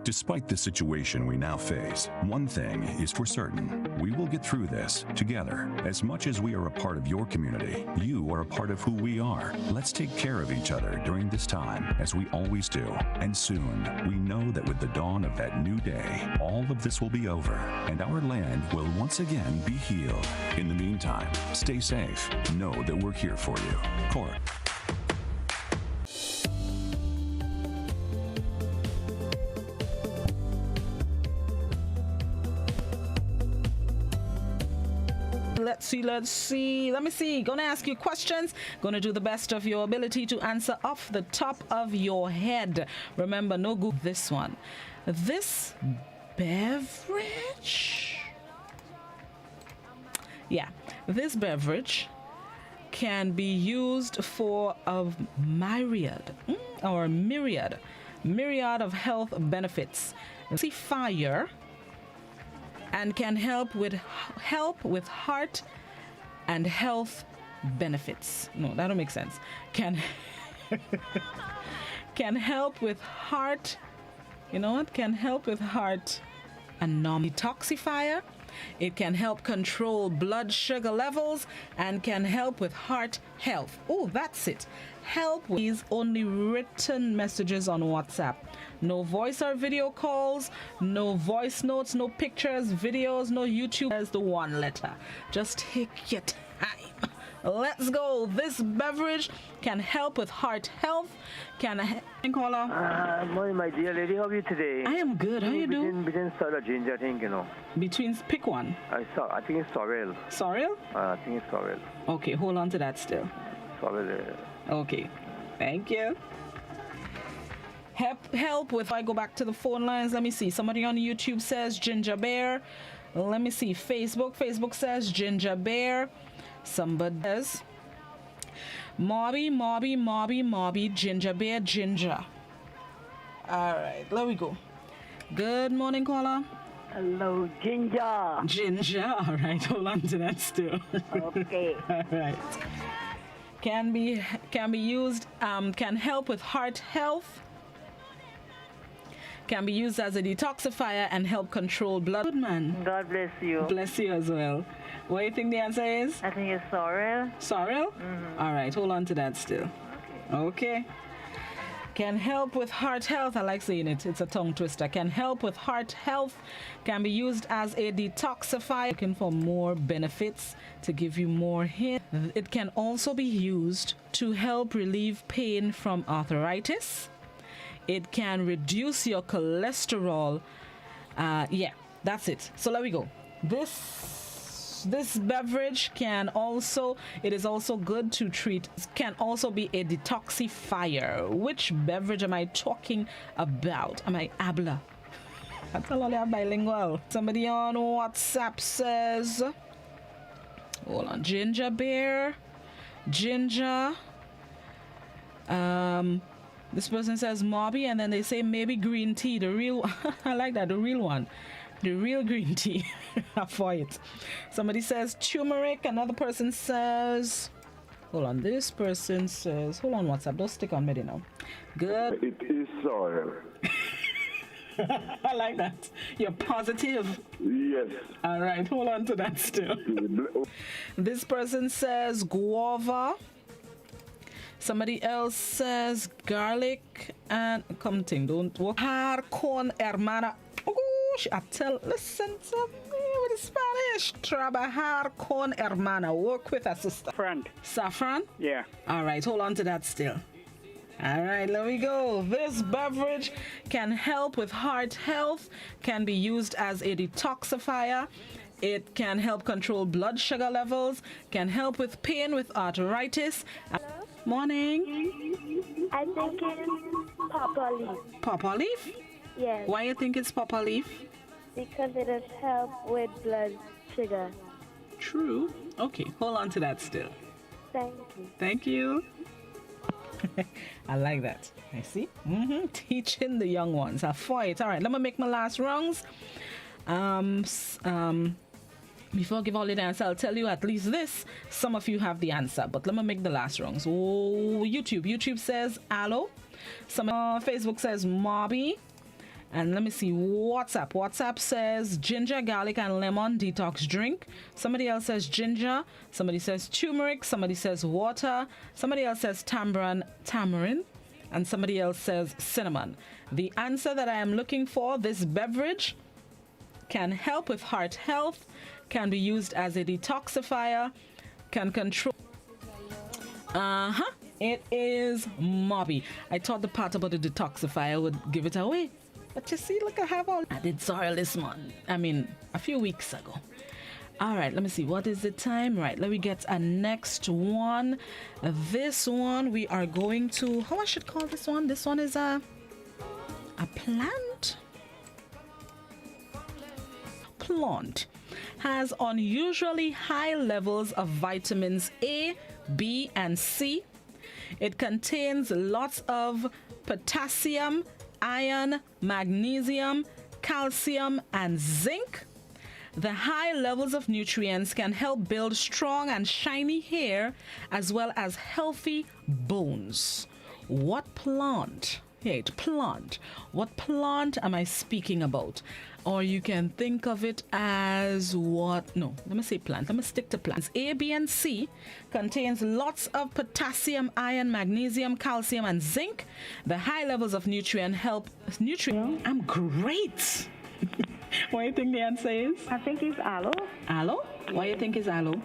Despite the situation we now face, one thing is for certain. We will get through this together. As much as we are a part of your community, you are a part of who we are. Let's take care of each other during this time, as we always do. And soon, we know that with the dawn of that new day, all of this will be over, and our land will once again be healed. In the meantime, stay safe. Know that we're here for you. Court. Let's see. Let me see. Gonna ask you questions. Gonna do the best of your ability to answer off the top of your head. Remember, no Google this one. This beverage. Yeah, this beverage can be used for a myriad of health benefits. See, fire. And can help with heart and health benefits. No, that don't make sense. Can help with heart. You know what? Can help with heart and detoxifier. It can help control blood sugar levels and can help with heart health. Oh, that's it. Help with these only written messages on WhatsApp. No voice or video calls, no voice notes, no pictures, videos, no YouTube. There's the one letter. Just take your time. Let's go. This beverage can help with heart health. Caller? Morning, my dear lady. How are you today? I am good. How you doing? Between salt or ginger, I think, you know. Between, pick one. I think it's sorrel. Sorrel? I think it's sorrel. Okay, hold on to that still. Sorrel. Okay, thank you. Help with, I go back to the phone lines. Let me see. Somebody on YouTube says ginger beer. Let me see. Facebook says ginger beer. Somebody says Mobby, ginger beer, ginger. All right, there we go. Good morning, caller. Hello, ginger. Ginger. All right, hold on to that still. Okay. All right. Can be used. Can help with heart health. can be used as a detoxifier and help control blood. Good man. God bless you. Bless you as well. What do you think the answer is? I think it's sorrel. Sorrel? All right, hold on to that still. Okay. Can help with heart health. I like saying it. It's a tongue twister. Can help with heart health. Can be used as a detoxifier. Looking for more benefits to give you more hint. It can also be used to help relieve pain from arthritis. It can reduce your cholesterol. Yeah, that's it. So let me go. This beverage it is also good to treat, can also be a detoxifier. Which beverage am I talking about? Am I habla? I tell all you I'm bilingual. Somebody on WhatsApp says, hold on, ginger beer, ginger. This person says Mobby, and then they say maybe green tea, the real, I like that, the real one. The real green tea for it. Somebody says turmeric. Another person says, hold on. This person says, hold on, WhatsApp. Don't stick on me now. Good. It is soil. I like that. You're positive. Yes. All right. Hold on to that still. This person says guava. Somebody else says garlic and something. Don't walk. Harcon hermana. Listen to me with the Spanish. Trabajar con hermana. Work with a sister. Saffron? Yeah. All right, hold on to that still. All right, let me go. This beverage can help with heart health, can be used as a detoxifier. It can help control blood sugar levels, can help with pain with arthritis. Hello? Morning. I think it's papa leaf. Papa leaf? Yes. Why you think it's papa leaf? Because it does help with blood sugar. True. Okay, hold on to that still. Thank you. Thank you. I like that. I see. Teaching the young ones. I fight. All right, let me make my last rounds. Before I give all the answer, I'll tell you at least this. Some of you have the answer, but let me make the last rounds. Oh, YouTube. YouTube says aloe. Some Facebook says Mobby. And let me see, WhatsApp. WhatsApp says ginger, garlic, and lemon detox drink. Somebody else says ginger. Somebody says turmeric. Somebody says water. Somebody else says tamarind. And somebody else says cinnamon. The answer that I am looking for, this beverage can help with heart health, can be used as a detoxifier, can control... It is Mobby. I thought the part about the detoxifier would give it away. But you see, look, I did sorrel this month. A few weeks ago. All right, let me see. What is the time? Right, let me get a next one. This one we are going to... How I should call this one? This one is a plant. Plant has unusually high levels of vitamins A, B, and C. It contains lots of potassium, iron, magnesium, calcium, and zinc. The high levels of nutrients can help build strong and shiny hair as well as healthy bones. What plant? What plant am I speaking about? Or you can think of it as what? No, let me say plant. Let me stick to plants. A, B, and C contains lots of potassium, iron, magnesium, calcium, and zinc. The high levels of I'm great. What do you think the answer is? I think it's aloe. Aloe? Why do you think it's aloe?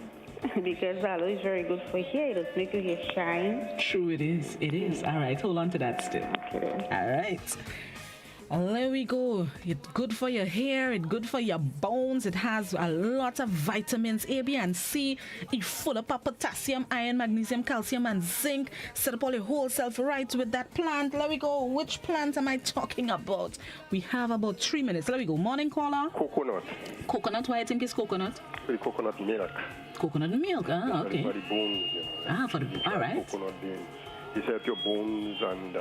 Because aloe is very good for hair. It'll make your hair shine. True, it is. It is. All right, hold on to that still. Okay. All right. There we go. It's good for your hair. It's good for your bones. It has a lot of vitamins A, B, and C. It's full of potassium, iron, magnesium, calcium, and zinc. Set up all your whole self right with that plant. There we go. Which plant am I talking about? We have about 3 minutes. There we go. Morning caller. Coconut. Coconut. Why do you think it's coconut? The coconut milk. Coconut milk. Ah, okay. For the bones. Yeah. For the all right. Coconut beans. It helps your bones and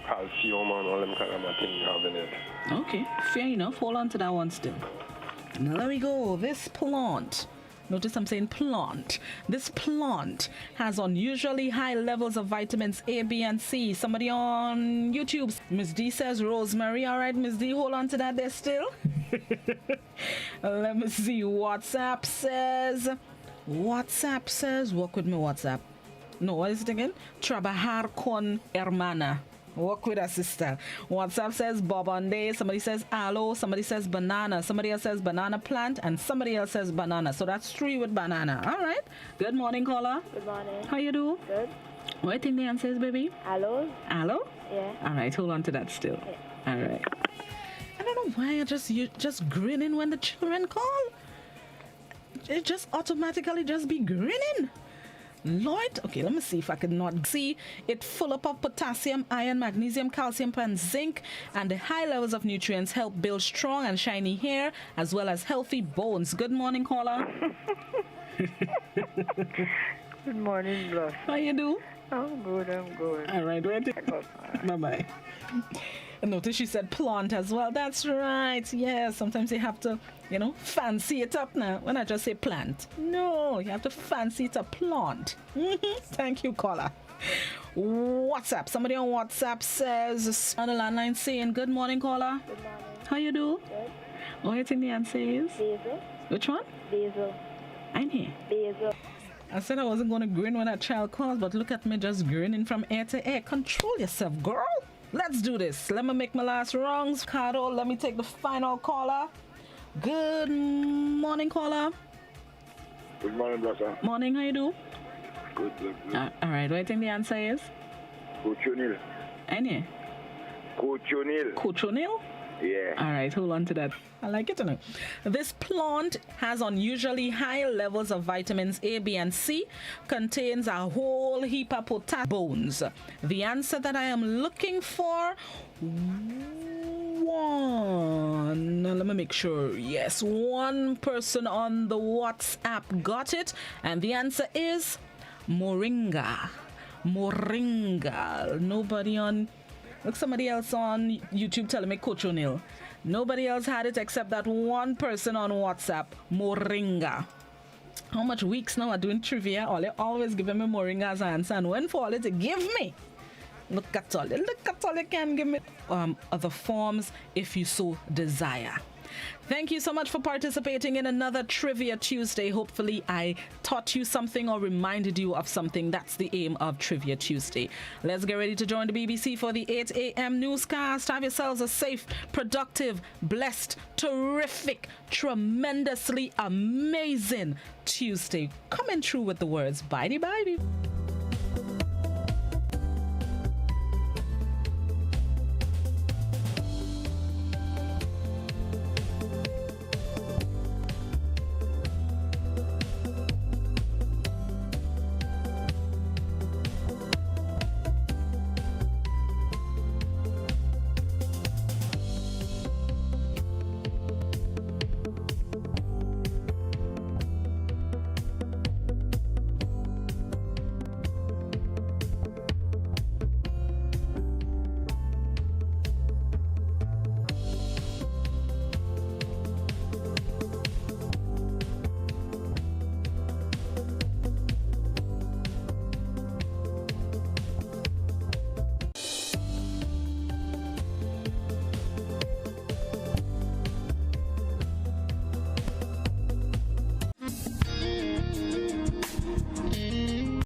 calcium and all them kind of things you have in it. Okay, fair enough. Hold on to that one still. Now there we go. This plant. Notice I'm saying plant. This plant has unusually high levels of vitamins A, B, and C. Somebody on YouTube, Miss D says rosemary. All right, Miss D, hold on to that there still. Let me see. WhatsApp says, work with me, WhatsApp. No, what is it again? Trabajar con hermana. Work with a sister. WhatsApp says bobonde. Somebody says aloe. Somebody says banana. Somebody else says banana plant. And somebody else says banana. So that's 3 with banana. All right. Good morning, caller. Good morning. How you do? Good. What do you think the answer is, baby? Aloe. Aloe? Yeah. All right. Hold on to that still. Yeah. All right. I don't know why you're just grinning when the children call. It just automatically just be grinning. Lord, okay, let me see if I can not see it. Full up of potassium, iron, magnesium, calcium, and zinc, and the high levels of nutrients help build strong and shiny hair as well as healthy bones. Good morning, caller. Good morning, Bluff. How you do? I'm good. All right, wait. Bye-bye. Notice she said plant as well. That's right. Yeah, sometimes you have to, fancy it up now. When I just say plant. No, you have to fancy it up. Plant. Thank you, caller. WhatsApp. Somebody on WhatsApp says on the landline saying, good morning, caller. Good morning. How you do? Good. What do you think the answer is? Basil. Which one? Basil. I'm here. Basil. I said I wasn't going to grin when that child calls, but look at me just grinning from ear to ear. Control yourself, girl. Let's do this. Let me make my last wrongs. Cardo, let me take the final caller. Good morning, caller. Good morning, brother. Morning, how you do? Good. All right, what do you think the answer is? Coach O'Neill. Any? Coach O'Neill. Coach O'Neill? Yeah. All right, hold on to that. I like it, too. This plant has unusually high levels of vitamins A, B, and C, contains a whole heap of potassium bones. The answer that I am looking for, one. Let me make sure. Yes, one person on the WhatsApp got it, and the answer is moringa. Moringa. Nobody on... Look, somebody else on YouTube telling me Coach O'Neill. Nobody else had it except that one person on WhatsApp, Moringa. How much weeks now are doing trivia? All they always giving me Moringa as an answer. And when for all it to give me, look at all you can give me. Other forms if you so desire. Thank you so much for participating in another Trivia Tuesday. Hopefully I taught you something or reminded you of something. That's the aim of Trivia Tuesday. Let's get ready to join the BBC for the 8 a.m. newscast. Have yourselves a safe, productive, blessed, terrific, tremendously amazing Tuesday. Coming through with the words, bye-bye.